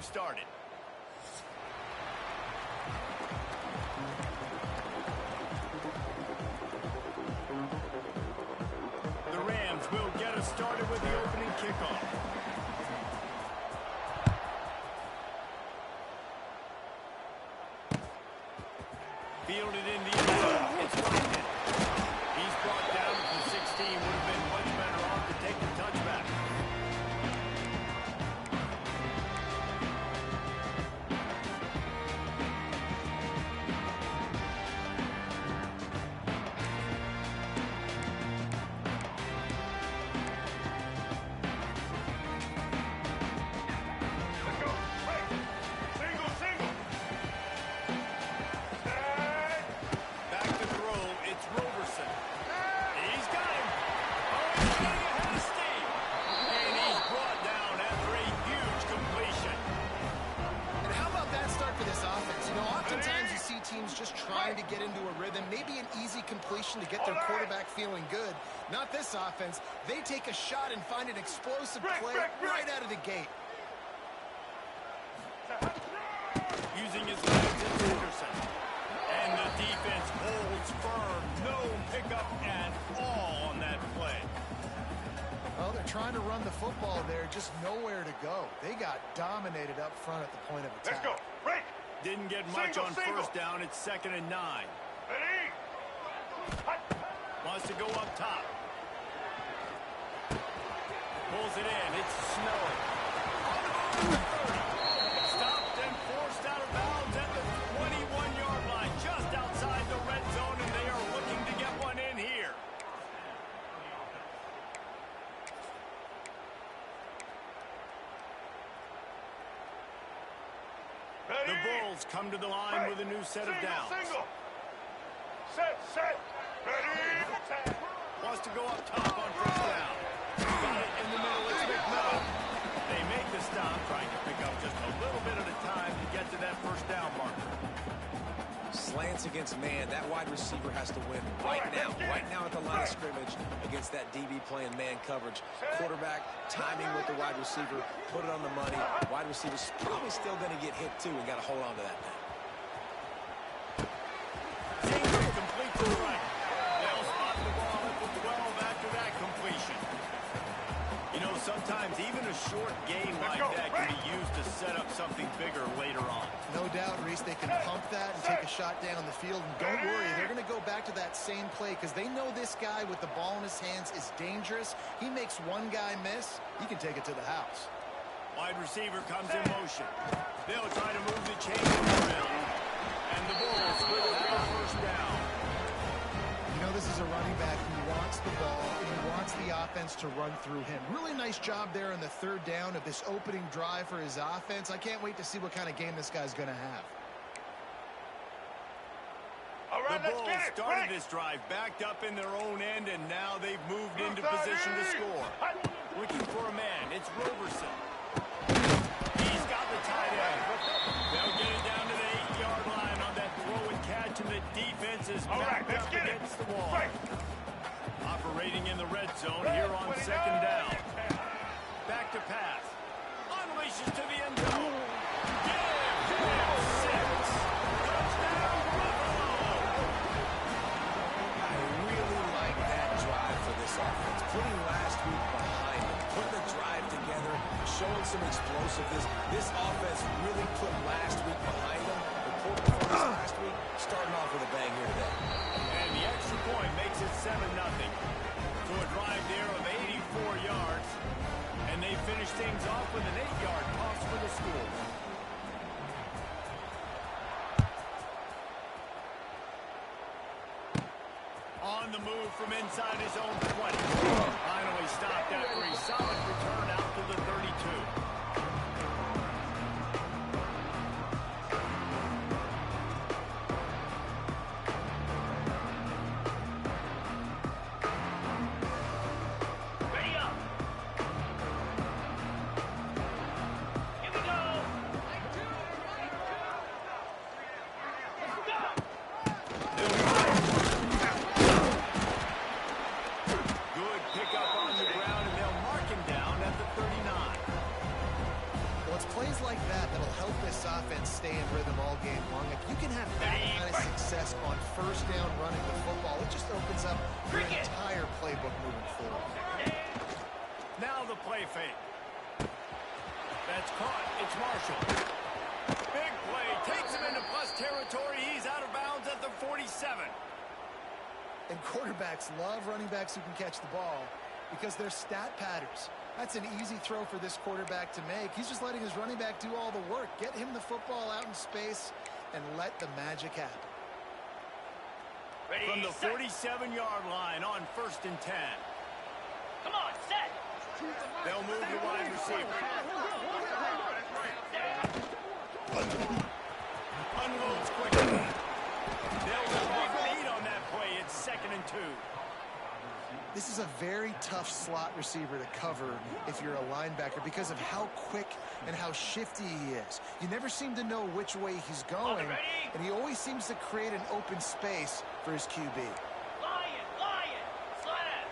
game started. The Rams will get us started with the opening kickoff. Fielded in the end zone. It's Whitehead. He's brought down to the 16. Would have been much better off to take the touchback. To get into a rhythm, maybe an easy completion to get their quarterback feeling good. Not this offense. They take a shot and find an explosive play right out of the gate. Using his legs, it's Anderson. And the defense holds firm. No pickup at all on that play. Well, they're trying to run the football there, just nowhere to go. They got dominated up front at the point of attack. Let's go. Break. Didn't get much on first down. It's 2nd and 9. Ready? Wants to go up top. Pulls it in. It's snowing. Stopped and forced out of bounds at the 21-yard line, just outside the red zone, and they are looking to get one in here. The Bulls come to the line with a new set of downs. Single. Set. Ready. Wants to go up top on first down. Got it in the middle. It's McMillan. They make the stop, trying to pick up just a little bit at a time to get to that first down marker. Slants against man. That wide receiver has to win right now at the line of scrimmage against that DB playing man coverage. Quarterback, timing with the wide receiver, put it on the money. Wide receiver's probably still going to get hit too and got to hold on to that thing. Seems complete to the right. They'll spot the ball at the 12 after that completion. You know, sometimes even a short game like that can be used to set up something bigger later on. No doubt, Reese, they can pump that and take a shot down the field. And don't worry, they're going to go back to that same play because they know this guy with the ball in his hands is dangerous. He makes one guy miss, he can take it to the house. Wide receiver comes in motion. They'll try to move the chains around. And the Bulls will have a first down. You know, this is a running back who wants the ball and he wants the offense to run through him. Really nice job there on the 3rd down of this opening drive for his offense. I can't wait to see what kind of game this guy's going to have. All right, the Bulls started this drive backed up in their own end, and now they've moved into position to score. Looking for a man. It's Roberson. He's got the tight end. They'll get it down to the 8-yard line on that throw and catch, and the defense is backed up against the wall. Operating in the red zone here on 2nd down. Back to pass. Unleashes to the end zone. Give him 6. Touchdown, Buffalo. I really like that drive for this offense. Putting last week behind them, putting the drive together, showing some explosiveness. This offense really put last week behind them. The poor performance last week, starting off with a bang here today. And the extra point makes it 7-0. So a drive there of 84 yards. And they finish things off with an 8-yard toss for the score. On the move from inside his own 20. Finally stopped after a solid return out to the 32. help this offense stay in rhythm all game long. If you can have that kind of success on first down running the football, it just opens up your entire playbook moving forward. Now the play fake. That's caught. It's Marshall. Big play. Takes him into plus territory. He's out of bounds at the 47. And quarterbacks love running backs who can catch the ball because they're stat patterns. That's an easy throw for this quarterback to make. He's just letting his running back do all the work. Get him the football out in space and let the magic happen. Ready, from the 47-yard line on 1st and 10. Come on, set. They'll move the wide receiver. Unloads quickly. They'll remove lead on that play. It's 2nd and 2. This is a very tough slot receiver to cover if you're a linebacker because of how quick and how shifty he is. You never seem to know which way he's going, and he always seems to create an open space for his QB. Lion, slide.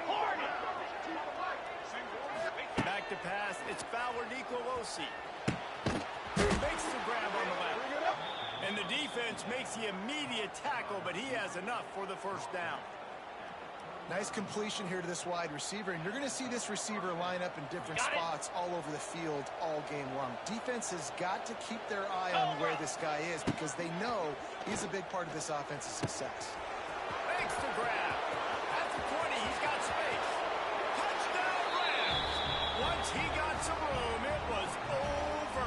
Hornet. Back to pass. It's Fowler Nicolosi. Makes the grab on the left. And the defense makes the immediate tackle, but he has enough for the first down. Nice completion here to this wide receiver, and you're going to see this receiver line up in different spots all over the field all game long. Defense has got to keep their eye on where this guy is because they know he's a big part of this offense's success. Makes the grab. At the 20, he's got space. Touchdown Rams. Once he got some room, it was over.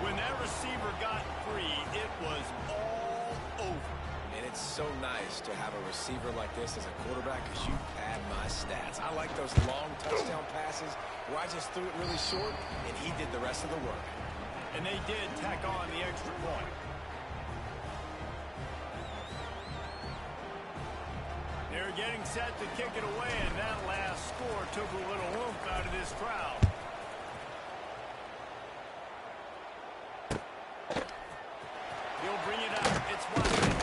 When that receiver got free, it was all over. And it's so nice to have a receiver like this as a quarterback because you pad my stats. I like those long touchdown passes where I just threw it really short and he did the rest of the work. And they did tack on the extra point. They're getting set to kick it away, and that last score took a little oomph out of this crowd. He'll bring it out. It's Watson.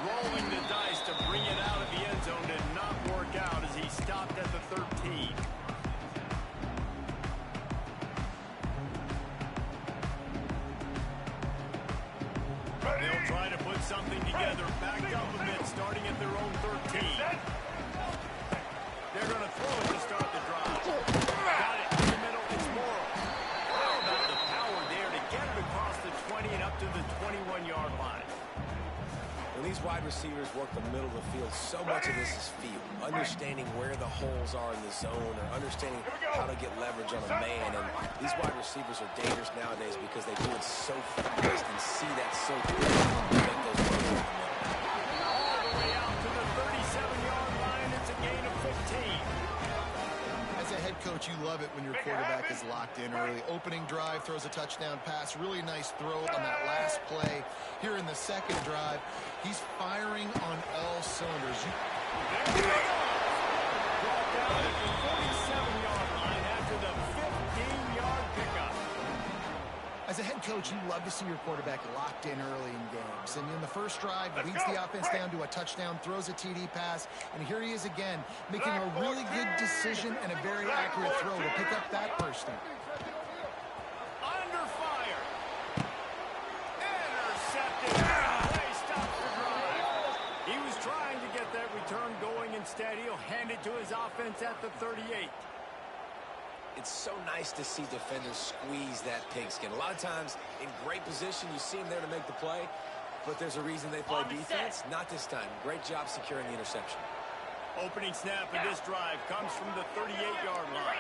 Rolling the dice to bring it out of the end zone did not work out as he stopped at the 13. They'll try to put something together, backed up a bit, starting at their own 13. They're going to throw it to start the drive. Got it in the middle. It's Morrow. How about the power there to get it across the 20 and up to the 21-yard line? When these wide receivers work the middle of the field, so much of this is feel. Understanding where the holes are in the zone or understanding how to get leverage on a man. And these wide receivers are dangerous nowadays because they do it so fast and see that so quickly. Make those plays in the middle. All the way out to the 37-yard line. It's a gain of 15. As a head coach, you love it when your quarterback is locked in early. Opening drive, throws a touchdown pass. Really nice throw on that last play. Here in the second drive, he's firing on all cylinders. There we go. Brought down at the 47-yard line after the 15-yard pickup. As a head coach, you love to see your quarterback locked in early in games. And in the first drive, leads the offense down to a touchdown, throws a TD pass, and here he is again, making a really good decision and a very accurate throw to pick up that first down. Under fire. Intercepted. Play stops the drive. He was trying to get that return going. Instead, he'll hand it to his offense at the 38. It's so nice to see defenders squeeze that pigskin. A lot of times, in great position, you see them there to make the play, but there's a reason they play defense. Not this time. Great job securing the interception. Opening snap of this drive comes from the 38-yard line.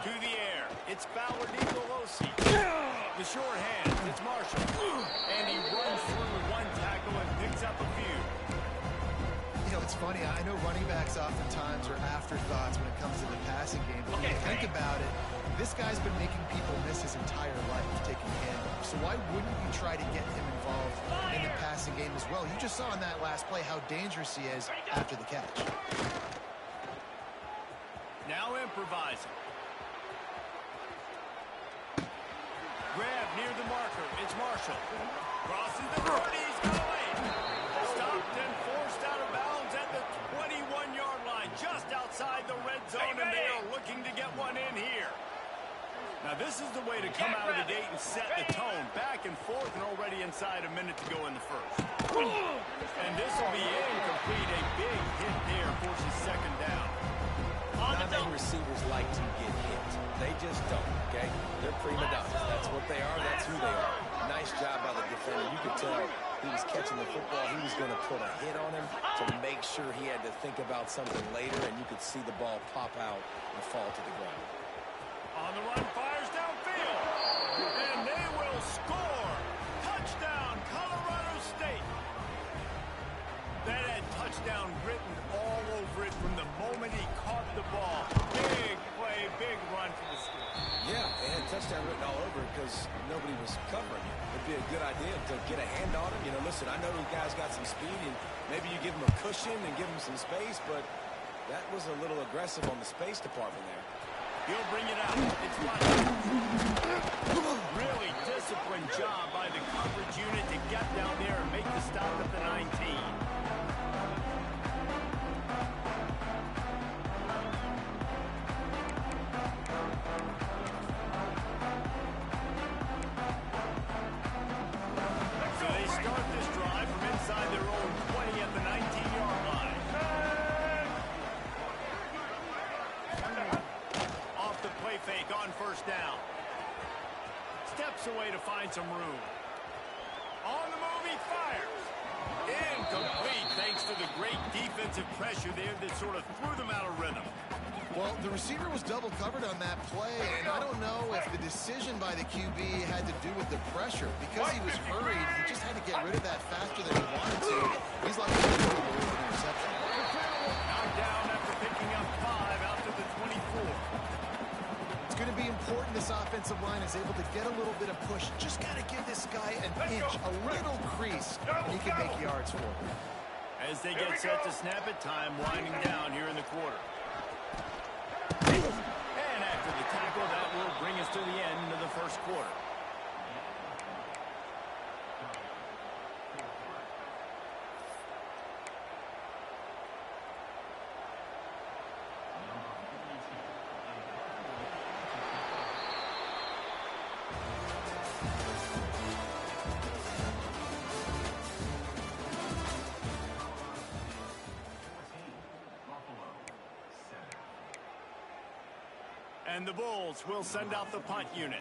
To the air. It's Fowler Nicolosi. The short hand. It's Marshall. And he runs through one tackle and picks up a few. You know, it's funny. I know running backs oftentimes are afterthoughts when it comes to the passing game. But when you think about it, this guy's been making people miss his entire life taking handoffs. So why wouldn't you try to get him involved in the passing game as well? You just saw in that last play how dangerous he is after the catch. Now improvising. Grab near the marker. It's Marshall. Crosses the 30. He's going. Stopped and forced out of bounds at the 21-yard line. Now this is the way to come out of the gate and set the tone. Back and forth and already inside a minute to go in the first. And this will be incomplete. A big hit there forces second down. Not many receivers like to get hit. They just don't, okay? They're prima donnas. That's what they are. That's who they are. Nice job by the defender. You could tell he was catching the football. He was going to put a hit on him to make sure he had to think about something later, and you could see the ball pop out and fall to the ground. On the run, fires downfield. And they will score. Touchdown, Colorado State. That had touchdown written all over it from the moment he caught the ball. Big play, big run for the score. Yeah, they had touchdown written all over because nobody was covering him. It'd be a good idea to get a hand on him. You know, listen, I know these guys got some speed, and maybe you give him a cushion and give him some space, but that was a little aggressive on the space department there. He'll bring it out. It's Rodgers. Really disciplined job by the coverage unit to get down there and make the stop at the 19. So they start this drive from inside their own 20 at the 19-yard line. Off the play fake on first down. Steps away to find some room. On the move, he fires. Incomplete thanks to the great defensive pressure there that sort of threw them out of rhythm. Well, the receiver was double covered on that play, and I don't know if the decision by the QB had to do with the pressure. Because he was hurried, he just had to get rid of that faster than he wanted to. He's lucky to get away with an interception. Knocked down after picking up 5 out to the 24. It's going to be important this offensive line is able to get a little bit of push. Just got to give this guy an inch, a little crease, and he can make yards for him. As they get set to snap it, time winding down here in the quarter. And after the tackle, that will bring us to the end of the first quarter. And the Bulls will send out the punt unit.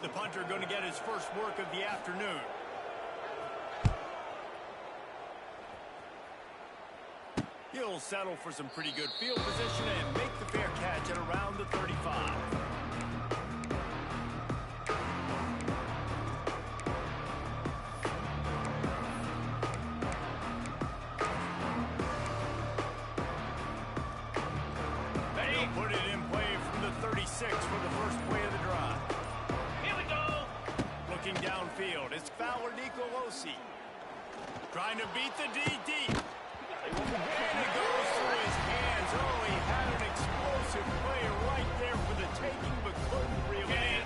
The punter going to get his first work of the afternoon. He'll settle for some pretty good field position and make the fair catch at around the 35. He'll put it in play from the 36 for the first play of the drive. Here we go. Looking downfield, it's Fowler Nicolosi. Trying to beat the DD. And it goes through his hands. Oh, he had an explosive play right there for the taking, but couldn't reel it in.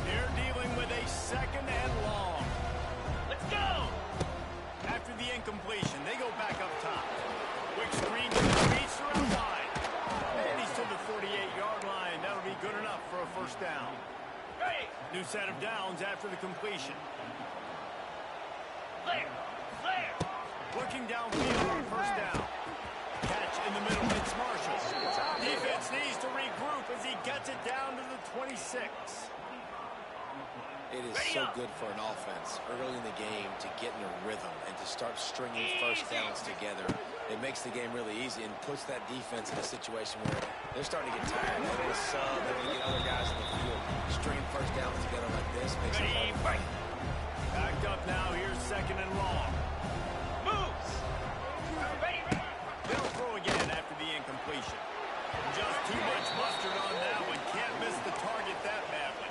They're dealing with a second and long. Let's go. After the incompletion, they go back up top. Quick screen to the speedster out wide. And he's to the 48-yard line. That'll be good enough for a first down. Ready. New set of downs after the completion. Clear. Clear. Looking downfield on first down. Catch in the middle, it's Marshall. Defense needs to regroup as he gets it down to the 26. It is so good for an offense early in the game to get in a rhythm and to start stringing first downs together. It makes the game really easy and puts that defense in a situation where they're starting to get tired. They're going to sub, they're going to get other guys in the field. Stringing first downs together like this makes it hard. Backed up now, here's second and long. Moves. Ready, ready. They'll throw again after the incompletion. Just too much mustard on that one. Can't miss the target that badly.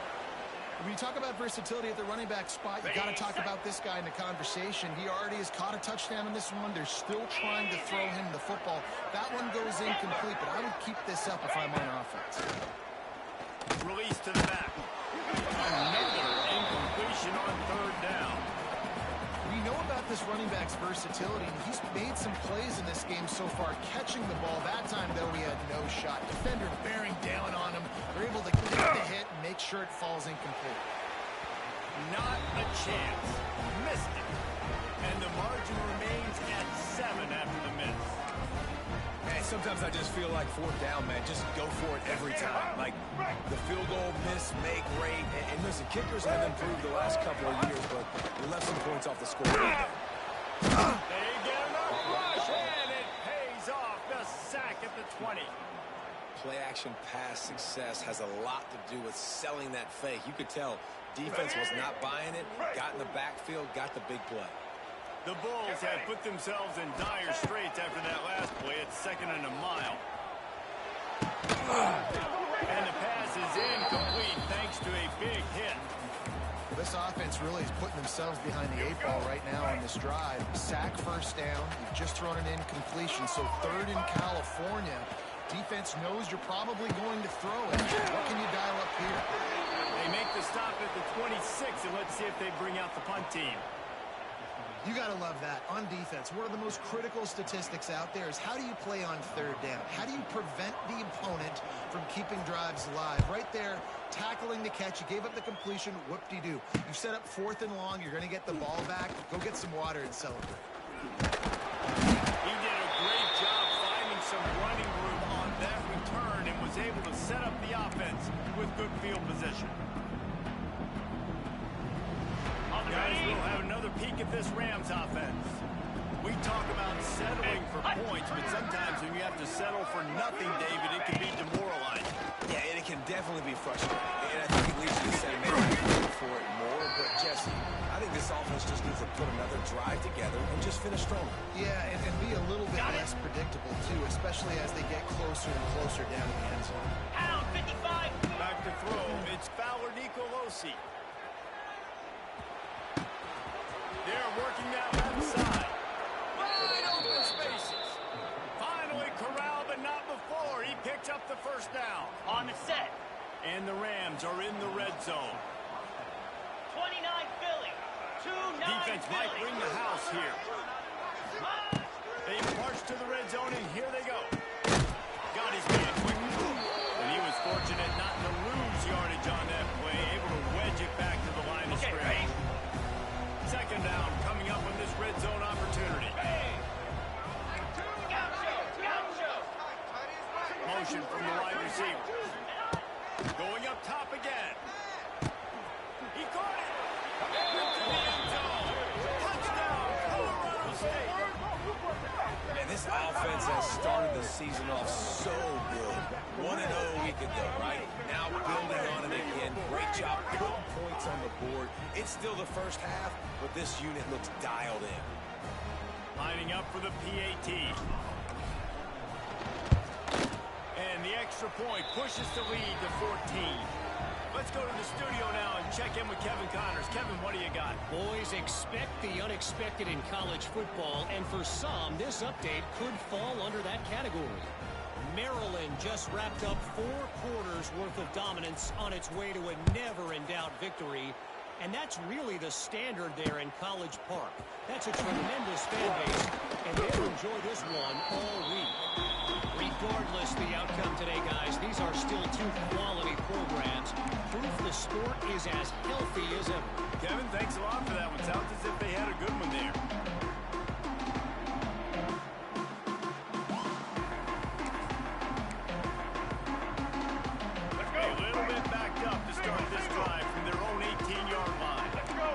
When you talk about versatility at the running back spot, you got to talk about this guy in the conversation. He already has caught a touchdown in this one. They're still trying to throw him the football. That one goes incomplete, but I would keep this up if I'm on offense. Release to the back. Another incompletion on third down. We know about the this running back's versatility, and he's made some plays in this game so far, catching the ball. That time, though, he had no shot. Defender bearing down on him. They're able to get the hit and make sure it falls incomplete. Not a chance. Missed it. And the margin remains at 7 after the miss. Man, sometimes I just feel like fourth down, man. Just go for it every time. Like the field goal, miss, make, rate. And listen, kickers have improved the last couple of years, but we left some points off the score. They get enough rush, and it pays off. The sack at the 20. Play action pass success has a lot to do with selling that fake. You could tell defense was not buying it, got in the backfield, got the big play. The Bulls have put themselves in dire straits after that last play. It's 2nd and a mile. And the pass is incomplete thanks to a big hit. This offense really is putting themselves behind the 8 ball right now on this drive. Sack, first down. You've just thrown an incompletion, so 3rd in California. Defense knows you're probably going to throw it. What can you dial up here? They make the stop at the 26, and let's see if they bring out the punt team. You got to love that. On defense, one of the most critical statistics out there is how do you play on 3rd down? How do you prevent the opponent from keeping drives alive? Right there, tackling the catch. You gave up the completion. Whoop-de-doo. You set up 4th and long. You're going to get the ball back. Go get some water and celebrate. He did a great job finding some running room on that return and was able to set up the offense with good field position. Guys, we'll have another peek at this Rams offense. We talk about settling for points, but sometimes when you have to settle for nothing, David, it can be demoralizing. Yeah, and it can definitely be frustrating. And I think it leads you to say, maybe you can go for it more. But, Jesse, I think this offense just needs to put another drive together and just finish stronger. Yeah, and be a little bit less predictable, too, especially as they get closer and closer down to the end zone. Pound 55. Back to throw. It's Fowler Nicolosi. They're working that left side. Wide open spaces. Finally corralled, but not before. He picked up the first down. On the set. And the Rams are in the red zone. 29 Philly. 2-9 Defense might bring the house here. They march to the red zone, and here they go. Got his man quickly. And he was fortunate not to lose yardage on that play, able to wedge it back to the line of scrimmage. 2nd down coming up on this red zone opportunity. Motion from the wide receiver. Going up top again. He caught it. Into the end zone. Touchdown, Colorado State. And this offense has started the season off so good. 1-0 a week ago, right? Now building on it again. Great job putting points on the board. It's still the first half, but this unit looks dialed in. Lining up for the PAT. And the extra point pushes the lead to 14. Let's go to the studio now and check in with Kevin Connors. Kevin, what do you got? Boys, expect the unexpected in college football, and for some, this update could fall under that category. Maryland just wrapped up 4 quarters worth of dominance on its way to a never-in-doubt victory, and that's really the standard there in College Park. That's a tremendous fan base, and they'll enjoy this one all week. Regardless the outcome today, guys, these are still 2 quality programs. Proof the sport is as healthy as ever. Kevin, thanks a lot for that one. Sounds as if they had a good one there. A little bit backed up to start this drive from their own 18-yard line. Let's go.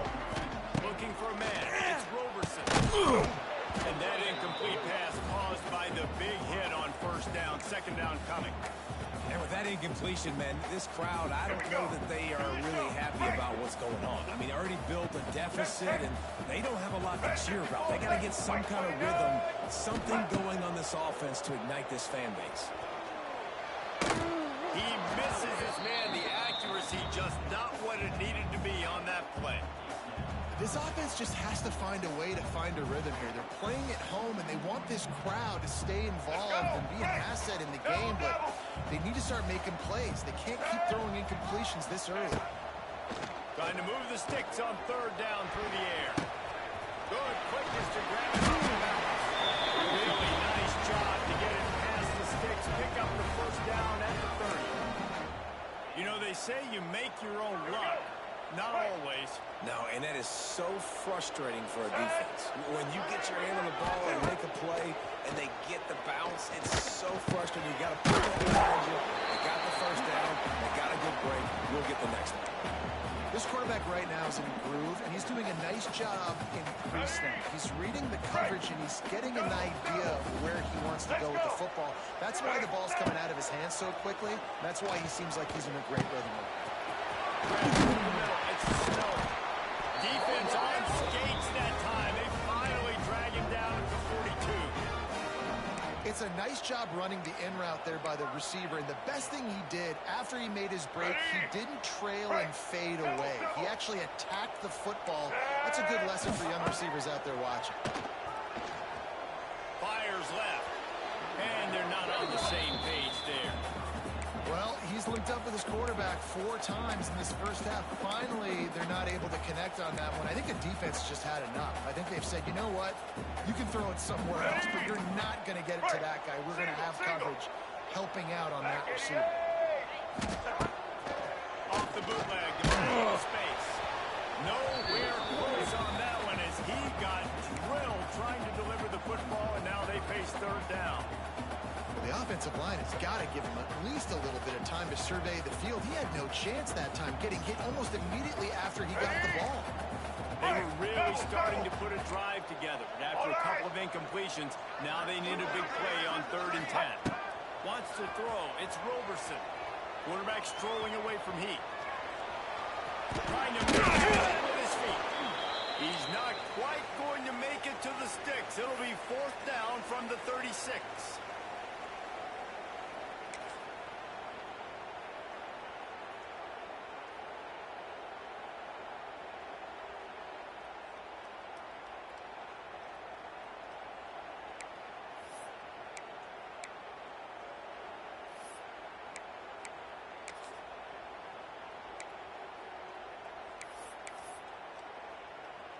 Looking for a man. It's Roberson. And that incomplete pass caused by the big hit on 1st down. 2nd down coming. And with that incompletion, man, this crowd, I don't know that they are really happy about what's going on. I mean, already built a deficit, and they don't have a lot to cheer about. They got to get some kind of rhythm, something going on this offense to ignite this fan base. He misses his man. The accuracy just not what it needed to be on that play. This offense just has to find a way to find a rhythm here. They're playing at home, and they want this crowd to stay involved and be an asset in the game, but they need to start making plays. They can't keep throwing incompletions this early. Trying to move the sticks on 3rd down through the air. Good, quick And that is so frustrating for a defense. When you get your hand on the ball and make a play and they get the bounce, it's so frustrating. You got to put it behind you. They got the first down. They got a good break. We'll get the next one. This quarterback right now is in a groove, and he's doing a nice job in pre-snap. He's reading the coverage, and he's getting an idea of where he wants to go with the football. That's why the ball's coming out of his hands so quickly. That's why he seems like he's in a great rhythm. It's snow. Defense on skates that time. They finally drag him down at the 42. It's a nice job running the in route there by the receiver, and the best thing he did after he made his break, he didn't trail and fade away. He actually attacked the football. That's a good lesson for young receivers out there watching. Fires left, and they're not on the same page there. Well, he's linked up with his quarterback 4 times in this first half. Finally, they're not able to connect on that one. I think the defense just had enough. I think they've said, you know what? You can throw it somewhere else, but you're not going to get it to that guy. We're going to have coverage helping out on that receiver. Off the bootleg, the space. Nowhere close on that one as he got drilled trying to deliver the football, and now they face third down. The offensive line has got to give him at least a little bit of time to survey the field. He had no chance that time, getting hit almost immediately after he got the ball. They were really starting to put a drive together, but after a couple of incompletions, now they need a big play on 3rd and 10. Wants to throw. It's Roberson. Quarterback strolling away from Heat. Trying to make it with his feet. He's not quite going to make it to the sticks. It'll be 4th down from the 36.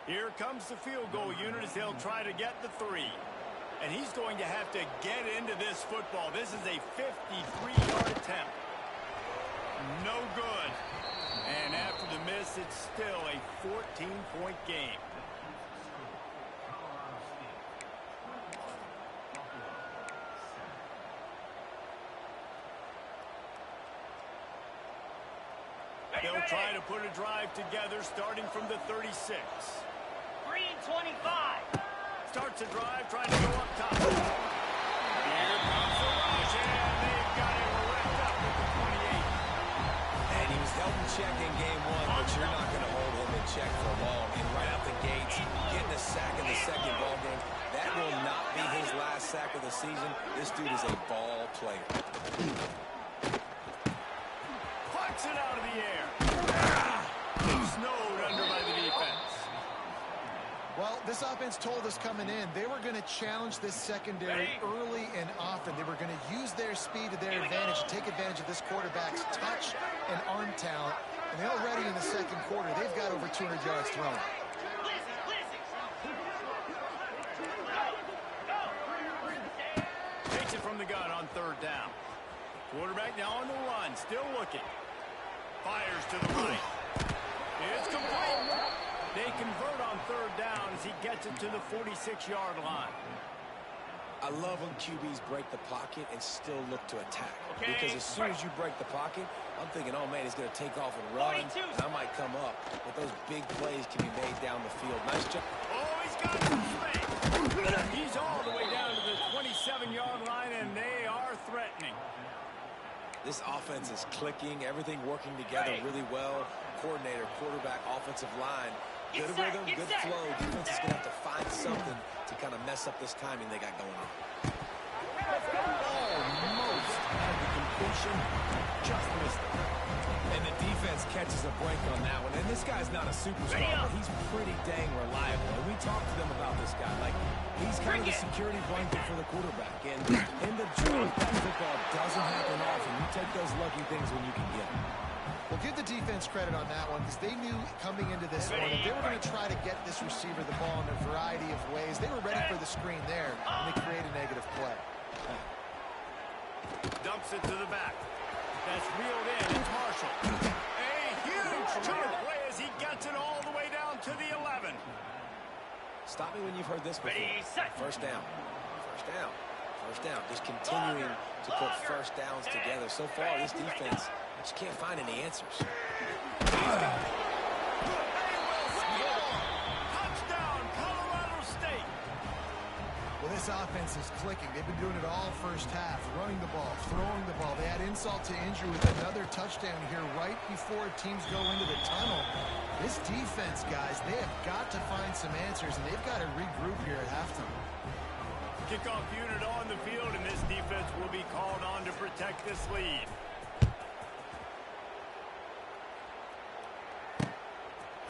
Here comes the field goal unit as they'll try to get the 3. And he's going to have to get into this football. This is a 53-yard attempt. No good. And after the miss, it's still a 14-point game. They'll try to put a drive together starting from the 36. 3 and 25. Starts a drive, trying to go up top. Here comes the rush, and they've got him wrapped up at the 28. And he was held in check in game 1, but you're not going to hold him in check for long. And right out the gates, getting a sack in the second ball game, that will not be his last sack of the season. This dude is a ball player. Plucks it out of the air. Snowed under by the defense. Well, this offense told us coming in they were going to challenge this secondary early and often. They were going to use their speed to their advantage, take advantage of this quarterback's touch and arm talent. And already in the second quarter, they've got over 200 yards thrown. Takes it from the gun on 3rd down. Quarterback now on the run, still looking. Fires to the right. It's complete. They convert on 3rd down as he gets it to the 46-yard line. I love when QBs break the pocket and still look to attack. Because as soon as you break the pocket, I'm thinking, oh, man, he's going to take off and run, and I might come up. But those big plays can be made down the field. Nice job. Oh, he's got some space. He's all the way down to the 27-yard line, and they are threatening. This offense is clicking, everything working together really well. Coordinator, quarterback, offensive line. Good rhythm, good flow. Defense is going to have to find something to kind of mess up this timing they got going on. Almost had the completion, just missed it. And the defense catches a break on that one. And this guy's not a superstar, but he's pretty dang reliable. And we talked to them about this guy. Like, he's kind of the security blanket for the quarterback. And in the drop, that football doesn't happen often. You take those lucky things when you can get them. Well, give the defense credit on that one because they knew coming into this one that they were going to try to get this receiver the ball in a variety of ways. They were ready for the screen there, and they created a negative play. Dumps it to the back. That's reeled in. It's Marshall. A huge turn play as he gets it all the way down down to the 11. Stop me when you've heard this before. Ready, set. First down. First down. First down. Just continuing to put first downs together. So far, this defense just can't find any answers. Touchdown, Colorado State. Well, this offense is clicking. They've been doing it all first half, running the ball, throwing the ball. They had insult to injury with another touchdown here right before teams go into the tunnel. This defense, guys, they have got to find some answers, and they've got to regroup here at halftime. Kickoff unit on the field, and this defense will be called on to protect this lead.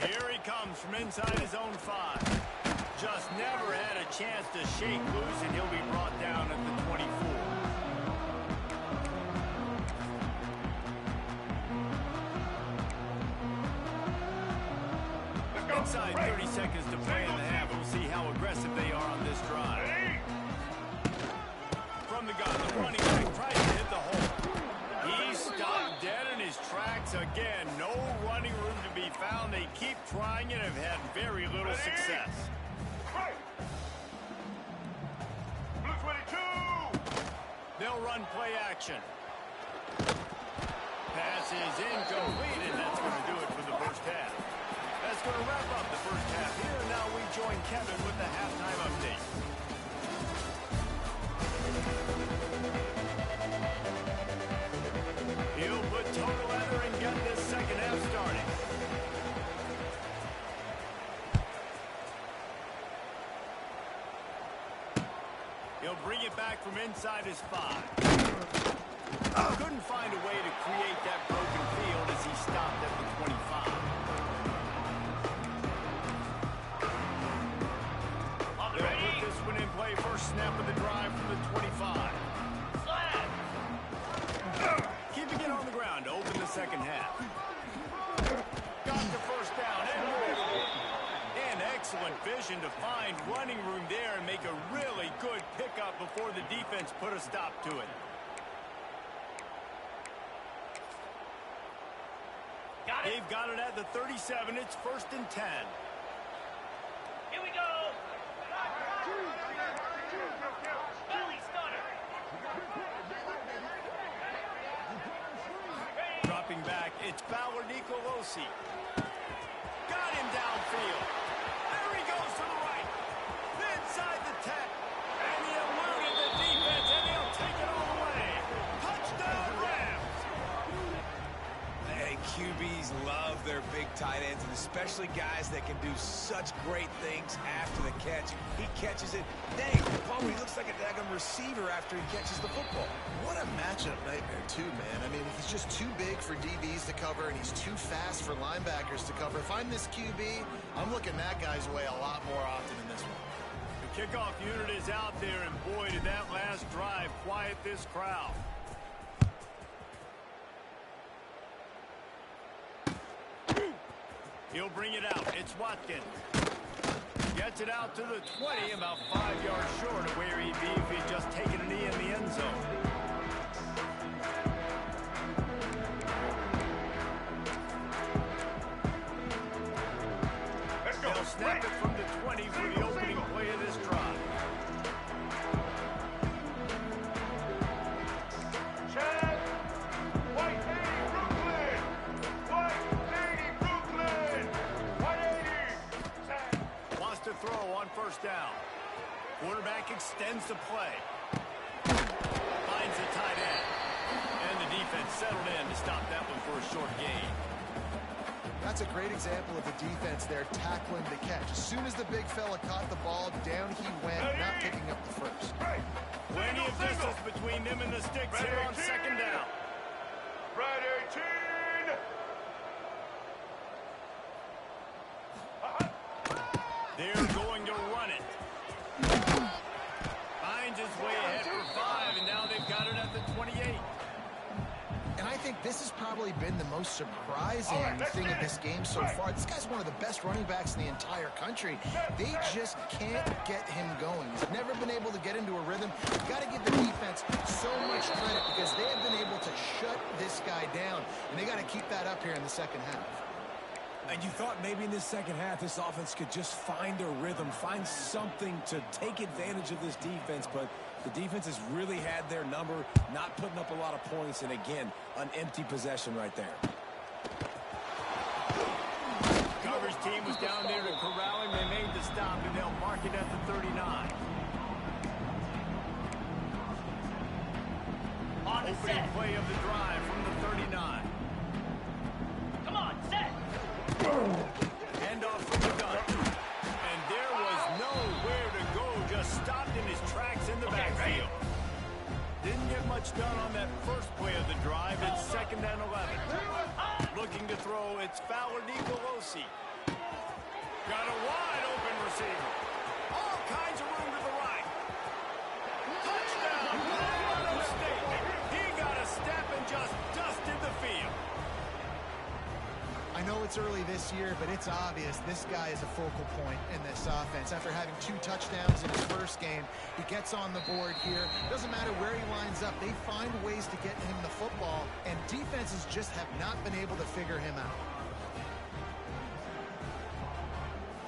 Here he comes from inside his own 5. Just never had a chance to shake loose, and he'll be brought down at the 24. Inside 30 seconds to play in the half. We'll see how aggressive they are on this drive. From the gun, the running back tries to hit the hole. He stopped dead in his tracks again. No running room to be found. They keep trying and have had very little success. Blue 22. They'll run play action. Pass is incomplete, and that's going to do it for the first half. That's going to wrap up the first half here. Now we join Kevin with the halftime update. He'll put total leather and get this second half started. He'll bring it back from inside his 5. Couldn't find a way to create that broken field as he stopped at the 25. They'll put this one in play. First snap of the drive from the 25. Keeping it on the ground to open the second half. Got the first down and more. And excellent vision to find running room there and make a really good pickup before the defense put a stop to it. They've got it at the 37. It's 1st and 10. Here we go. Belly stunner. Dropping back, it's Ballard Nicolosi. Got him downfield. There he goes to the right. Inside the 10. And he eluded the defense, and he'll take it all the way. Touchdown, Rams. Hey, QBs love their big tight ends, and especially guys that can do such great things after the catch. He catches it. Dang, Palmer, he looks like a daggum receiver after he catches the football. What a matchup nightmare, too, man. I mean, he's just too big for DBs to cover, and he's too fast for linebackers to cover. If I'm this QB, I'm looking that guy's way a lot more often in this one. The kickoff unit is out there, and boy, did that last drive quiet this crowd. He'll bring it out. It's Watkins. Gets it out to the 20, about 5 yards short of where he'd be if he'd just taken a knee in the end zone. They'll snap it from the 20 for the opening play of this drive. Chad. White 80, Brooklyn. White 80, Brooklyn. White 80. Chad. Wants to throw on first down. Quarterback extends the play. Finds the tight end. And the defense settled in to stop that one for a short gain. That's a great example of the defense there tackling the catch. As soon as the big fella caught the ball, down he went, not picking up the first. Plenty of distance between them and the sticks here on second down. Red 18. They're going to run it. Finds his way ahead for 5, and now they've got it at the 28. And I think this has probably been the most surprising thing of this game so far. This guy's one of the best running backs in the entire country. They just can't get him going. He's never been able to get into a rhythm. You've got to give the defense so much credit because they have been able to shut this guy down. And they got to keep that up here in the second half. And you thought maybe in this second half this offense could just find their rhythm, find something to take advantage of this defense, but the defense has really had their number, not putting up a lot of points, and again, an empty possession right there. Coverage team was down there to corral him. They made the stop, and they'll mark it at the 39. On the Opening set. play of the drive from the 39. Come on, set. Handoff from the gun. And there was nowhere to go. Just stopped in his tracks in the backfield. Didn't get much done on that first play of the drive. It's 2nd and 11. Looking to throw. It's Fowler Nicolosi. Got a wide open receiver. All kinds of room to the right. Touchdown. Colorado State. He got a step and just dusted the field. I know it's early this year, but it's obvious this guy is a focal point in this offense. After having 2 touchdowns in his first game, he gets on the board here. Doesn't matter where he lines up. They find ways to get him the football, and defenses just have not been able to figure him out.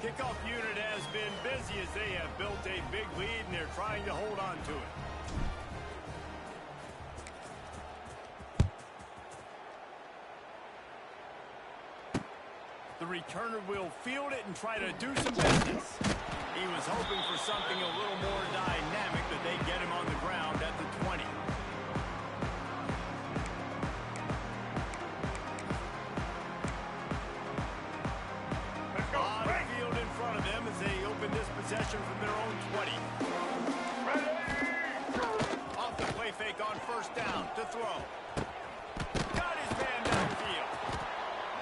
Kickoff unit has been busy as they have built a big lead, and they're trying to hold on to it. The returner will field it and try to do some business. He was hoping for something a little more dynamic, that they get him on the ground at the 20. Let's go. On the field in front of them as they open this possession from their own 20. Ready. Off the play fake on 1st down to throw. Got his man downfield.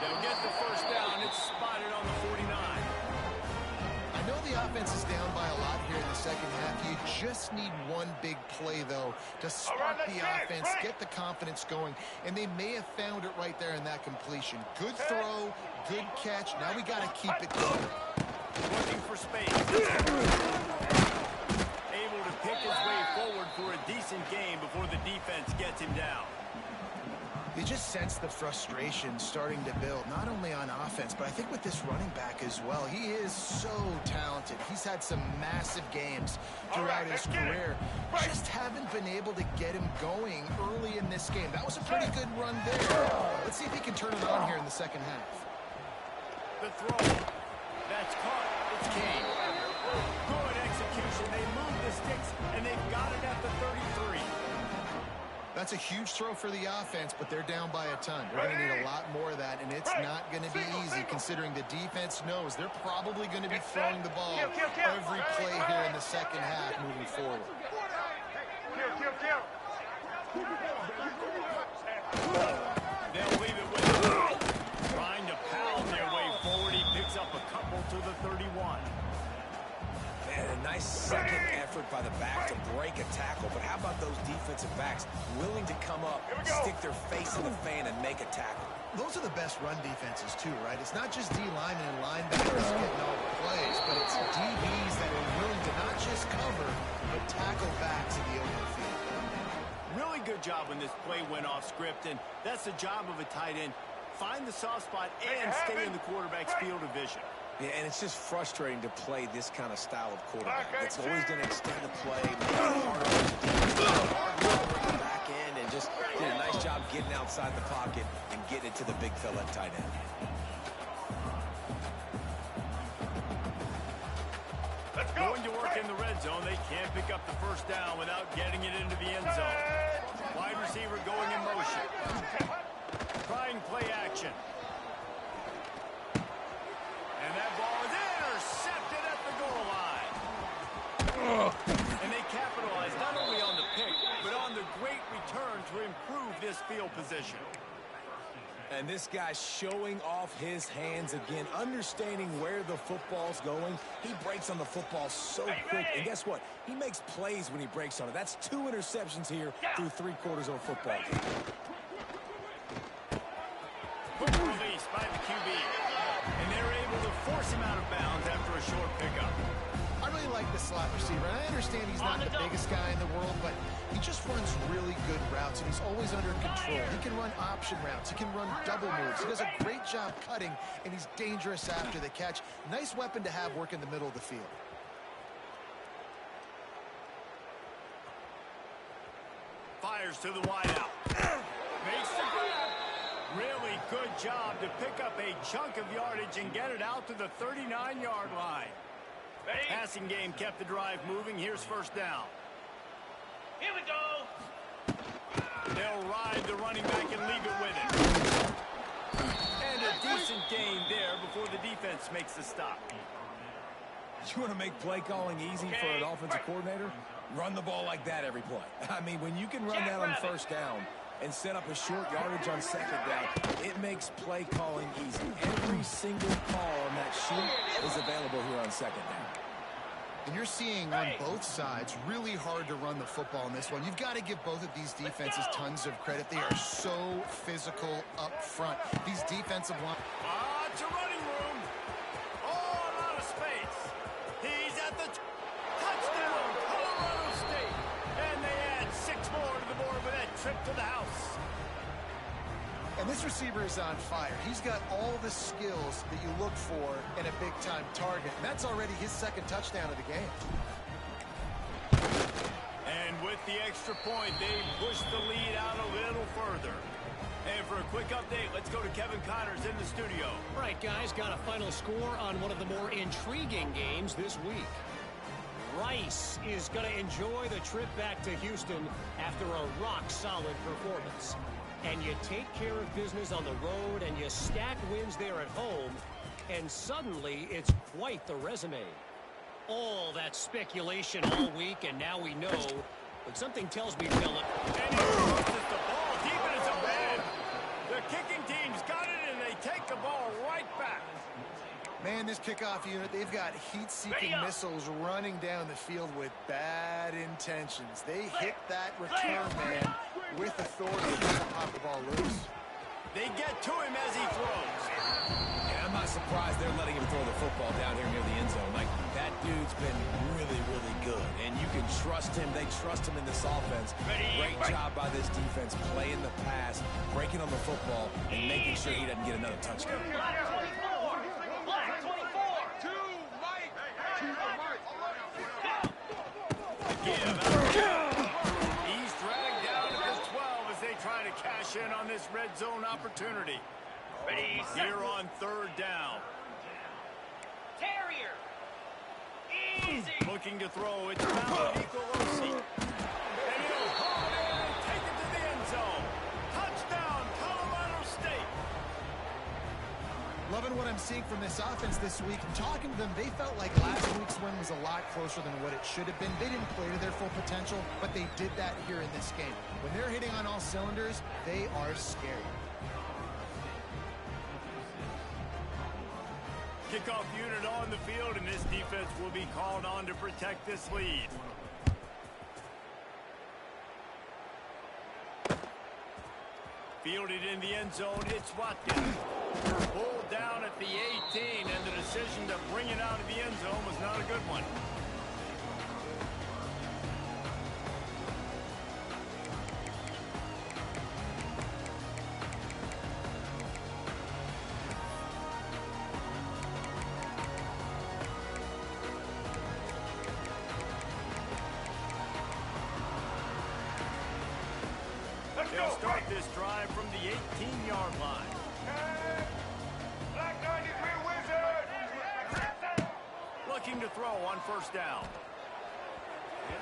They'll get the 1st down. It's spotted on the 49. I know the offense is down by a lot here in the second half. You just need one big play, though, to spark the offense, get the confidence going, and they may have found it right there in that completion. Good throw, good catch. Now we got to keep it going. Looking for space. Able to pick his way forward for a decent game before the defense gets him down. You just sense the frustration starting to build, not only on offense, but I think with this running back as well. He is so talented. He's had some massive games throughout his career. Just haven't been able to get him going early in this game. That was a pretty good run there. Let's see if he can turn it on here in the second half. The throw. That's caught. It's Kane. Good execution. They move the sticks, and they've got it at the 33. That's a huge throw for the offense, but they're down by a ton. They're going to need a lot more of that, and it's not going to be easy considering the defense knows they're probably going to be throwing the ball every play here in the second half moving forward. Kill. They'll leave it with him. Trying to pound their way forward. He picks up a couple to the 31. Man, a nice second effort by the back to break a tackle. But how about those defensive backs willing to come up, stick their face in the fan, and make a tackle? Those are the best run defenses, too, right? It's not just D linemen and linebackers getting all the plays, but it's DBs that are willing to not just cover, but tackle backs in the open field. Really good job when this play went off script, and that's the job of a tight end. Find the soft spot and stay in the quarterback's field of vision. Yeah, and it's just frustrating to play this kind of style of quarterback. It's always going to extend the play, make it harder to the back end, and just did a nice job getting outside the pocket and getting it to the big fella at tight end. Let's go. Going to work in the red zone. They can't pick up the 1st down without getting it into the end zone. Wide receiver going in motion. Trying play action. And that ball is intercepted at the goal line. And they capitalize not only on the pick, but on the great return to improve this field position. And this guy's showing off his hands again, understanding where the football's going. He breaks on the football so quick. And guess what? He makes plays when he breaks on it. That's 2 interceptions here through 3 quarters of a football game. Quick release by the QB. And they're able to force him out of bounds after a short pickup. I really like the slot receiver. And I understand he's not the biggest guy in the world, but he just runs really good routes, and he's always under control. He can run option routes. He can run double moves. He does a great job cutting, and he's dangerous after the catch. Nice weapon to have work in the middle of the field. Fires to the wideout. Makes the grab. Really good job to pick up a chunk of yardage and get it out to the 39-yard line. Passing game kept the drive moving. Here's first down. Here we go. They'll ride the running back and leave it with him. And a decent gain there before the defense makes the stop. You want to make play calling easy for an offensive coordinator? Run the ball like that every play. I mean, when you can run that on first down and set up a short yardage on second down, it makes play calling easy. Every single call on that sheet is available here on second down. And you're seeing on both sides really hard to run the football in this one. You've got to give both of these defenses tons of credit. They are so physical up front. These defensive line. It's a running room. Oh, a lot of space. He's at the touchdown, Colorado State. And they add 6 more to the board with that trip to the house. And this receiver is on fire. He's got all the skills that you look for in a big-time target. And that's already his second touchdown of the game. And with the extra point, they push the lead out a little further. And for a quick update, let's go to Kevin Connors in the studio. All right, guys, got a final score on one of the more intriguing games this week. Rice is going to enjoy the trip back to Houston after a rock-solid performance. And you take care of business on the road and you stack wins there at home, and suddenly it's quite the resume. All that speculation all week, and now we know. But something tells me, Philip. And he throws the ball deep in his own end. The kicking team's got it, and they take the ball right back. Man, this kickoff unit, they've got heat-seeking missiles running down the field with bad intentions. They hit that return man with authority to pop the ball loose. They get to him as he throws. And I'm not surprised they're letting him throw the football down here near the end zone. Like, that dude's been really, really good. And you can trust him. They trust him in this offense. Great job by this defense playing the pass, breaking on the football, and making sure he doesn't get another touchdown. Black 24. Black 24. He's dragged down to the 12 as they try to cash in on this red zone opportunity. Ready, Here on third down. Terrier. Easy. Looking to throw. It's Nico Rossi. And he'll haul it in and take it to the end zone. Touchdown, Colorado State. Loving what I'm seeing from this offense this week. Talking to them, they felt like last week's win was a lot closer than what it should have been. They didn't play to their full potential, but they did that here in this game. When they're hitting on all cylinders, they are scary. Kickoff unit on the field, and this defense will be called on to protect this lead. Fielded in the end zone, it's Watkins. Pulled down at the 18, and the decision to bring it out of the end zone was not a good one. They'll start this drive from the 18-yard line. Black 93 Wizard. Looking to throw on first down.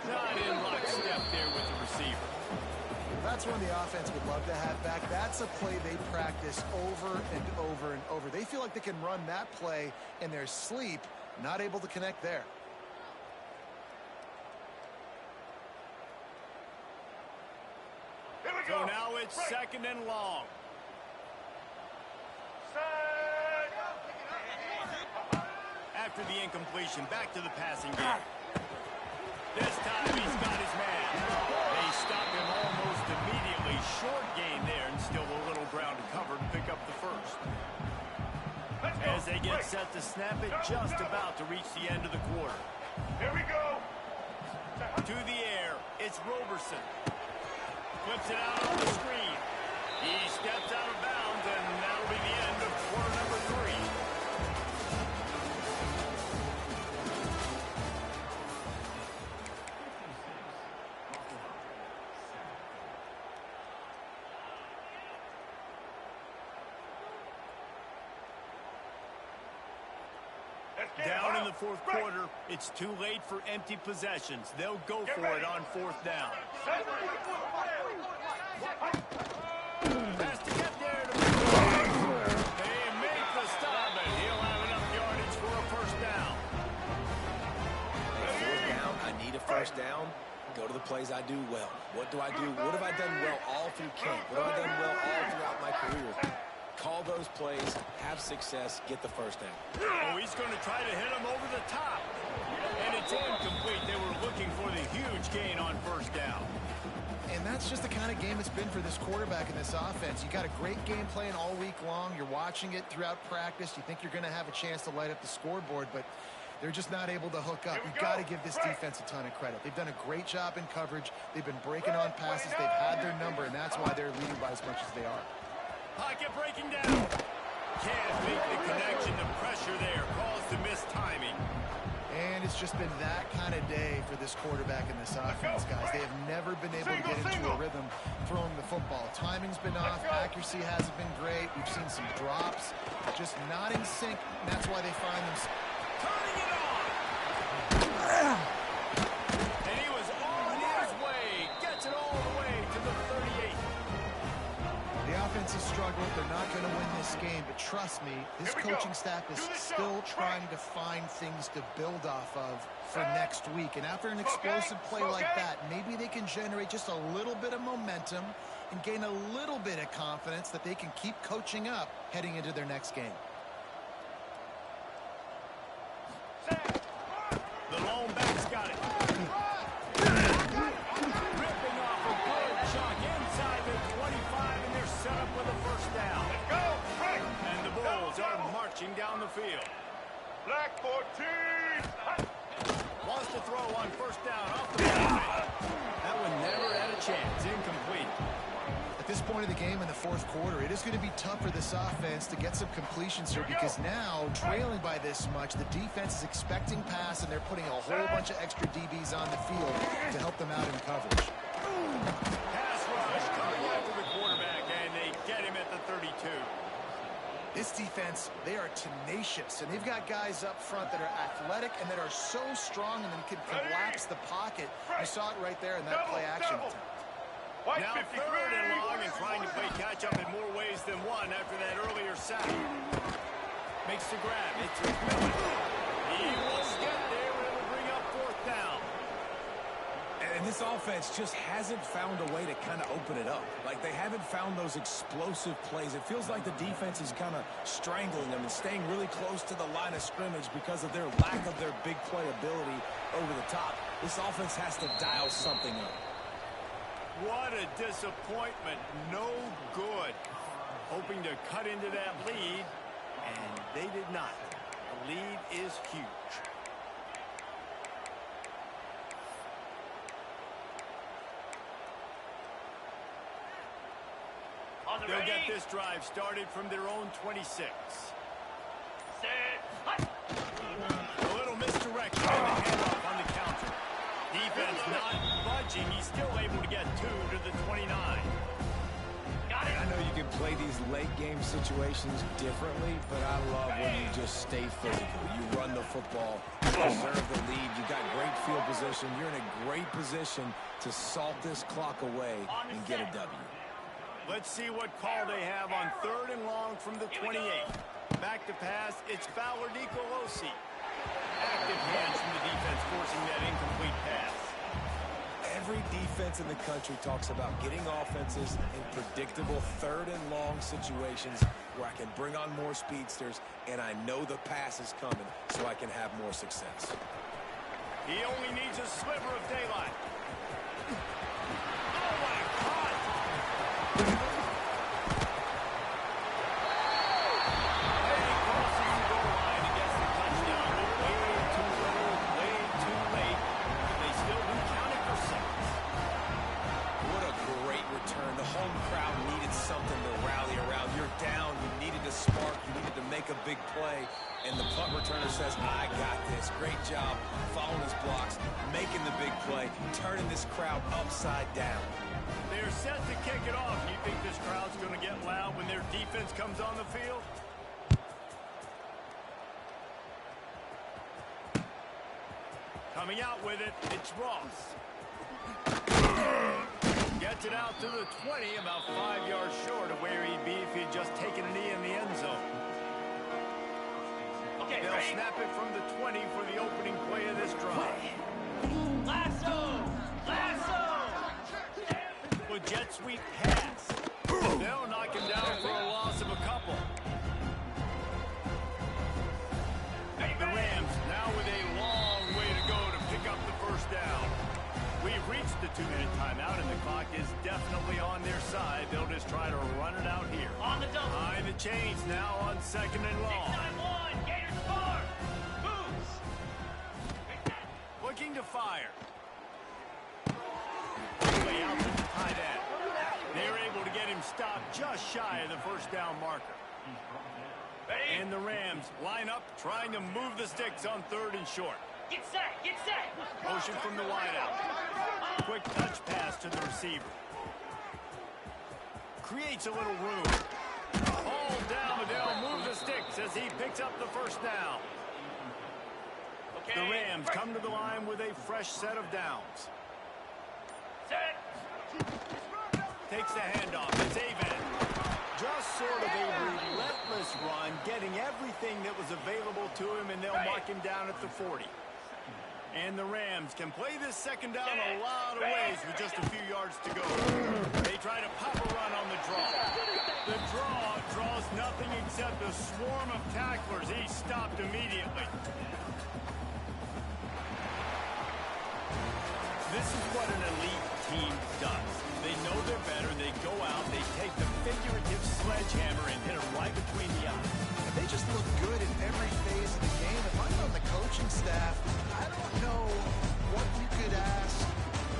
Not in lockstep there with the receiver. That's one the offense would love to have back. That's a play they practice over and over and over. They feel like they can run that play in their sleep, not able to connect there. So now it's second and long. After the incompletion, back to the passing game. This time he's got his man. They stop him almost immediately. Short gain there, and still a little ground to cover to pick up the first. As they get set to snap it, just about to reach the end of the quarter. Here we go. To the air, it's Roberson. Flips it out on the screen. He steps out of bounds, and that'll be the end of quarter number 3. Down in the fourth quarter, it's too late for empty possessions. They'll go for it on fourth down. Has to get there to they make the stop, and he'll have enough yardage for a first down. Hey, fourth down, I need a first down. Go to the plays I do well. What do I do? What have I done well all through camp? What have I done well all throughout my career? Call those plays, have success, get the first down. Oh, he's going to try to hit him over the top. And it's incomplete. They were looking for the huge gain on first down. And that's just the kind of game it's been for this quarterback in this offense. You got a great game plan all week long. You're watching it throughout practice. You think you're going to have a chance to light up the scoreboard, but they're just not able to hook up. You've got to give this defense a ton of credit. They've done a great job in coverage. They've been breaking on passes. They've had their number, and that's why they're leading by as much as they are. Pocket breaking down. Can't make the connection. The pressure there caused the missed timing. And it's just been that kind of day for this quarterback in this offense, guys. They have never been able to get into a rhythm throwing the football. Timing's been off. Accuracy hasn't been great. We've seen some drops. Just not in sync. And that's why they find themselves Turning it on. And he was on his way. Gets it all the way to the 38. The offense has struggled. They're not going to win this game. But trust me, this coaching staff is still trying to find things to build off of for next week. And after an explosive play like that, maybe they can generate just a little bit of momentum and gain a little bit of confidence that they can keep coaching up heading into their next game. The lone back's got it. Ripping off a good chunk inside the 25, and they're set up with a first down. Let's go. And the Bulls are marching down the field. Black 14. Wants to throw on first down off the ball. That one never had a chance. Incomplete. At this point of the game in the fourth quarter, it is going to be tough for this offense to get some completions here because now, trailing by this much, the defense is expecting pass, and they're putting a whole bunch of extra DBs on the field to help them out in coverage. Pass rush coming after the quarterback, and they get him at the 32. This defense, they are tenacious, and they've got guys up front that are athletic and that are so strong and then can collapse the pocket. You saw it right there in that play action attempt. Now third and long and trying to play catch-up in more ways than one after that earlier sack. Makes the grab. It's McMillan. He will get there. It'll bring up fourth down. And this offense just hasn't found a way to kind of open it up. Like, they haven't found those explosive plays. It feels like the defense is kind of strangling them and staying really close to the line of scrimmage because of their lack of their big play ability over the top. This offense has to dial something up. What a disappointment. No good. Hoping to cut into that lead, and they did not. The lead is huge. They'll get this drive started from their own 26. A little misdirection and the handoff on the counter. Defense not budging. He's still able to get 2 to the 29. Got it. I know you can play these late game situations differently, but I love when you just stay physical. You run the football, you preserve the lead, you got great field position. You're in a great position to salt this clock away and get a W. Let's see what call they have on third and long from the 28. Back to pass, it's Fowler Nicolosi. Active hands from the defense forcing that incomplete pass. Every defense in the country talks about getting offenses in predictable third and long situations where I can bring on more speedsters and I know the pass is coming so I can have more success. He only needs a sliver of daylight. Oh, my God! play, and the punt returner says, I got this. Great job following his blocks, making the big play, turning this crowd upside down. They're set to kick it off. You think this crowd's going to get loud when their defense comes on the field? Coming out with it, it's Ross. Gets it out to the 20, about 5 yards short of where he'd be if he'd just taken a knee in the end zone. Okay, They'll ready? snap it from the 20 for the opening play of this drive. Lasso! Lasso! With jet sweep pass. They'll knock him down for a loss of a couple. The Rams now with a long way to go to pick up the first down. We've reached the 2-minute timeout, and the clock is definitely on their side. They'll just try to run it out here. On the double. Behind the chains now on 2nd and long. 6-9-1. Gators score. Moves. Looking to fire. Way out to the tight end. They're able to get him stopped just shy of the first down marker. Ready? And the Rams line up, trying to move the sticks on 3rd and short. Get set. Get set. Motion from the wideout. Quick touch pass to the receiver. Creates a little room. All down, but they'll move the sticks as he picks up the first down. Okay. The Rams come to the line with a fresh set of downs. Set. Takes the handoff. It's Avent. Just sort of a relentless run, getting everything that was available to him, and they'll mark him down at the 40. And the Rams can play this second down a lot of ways with just a few yards to go. They try to pop a run on the draw. The draw draws nothing except a swarm of tacklers. He's stopped immediately. This is what an elite team does. They know they're better. They go out, they take the figurative sledgehammer and hit them right between the eyes. And they just look good in every phase of the game. If I'm on the coaching staff, I don't know what you could ask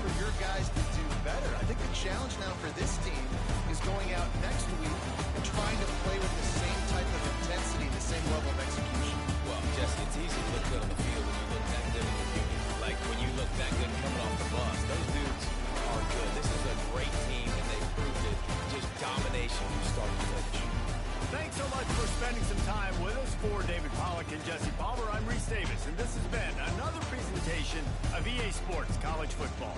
for your guys to do better. I think the challenge now for this team is going out next week and trying to play with the same type of intensity, the same level of execution. Well, Jesse, it's easy to look good on the field when you look that good in the union. Like when you look that good coming off the bus. Those dudes are good. This is a great team, and they proved it. Just domination from start to finish. Thanks so much for spending some time with us. For David Pollack and Jesse Palmer, I'm Reese Davis, and this has been another presentation of EA Sports College Football.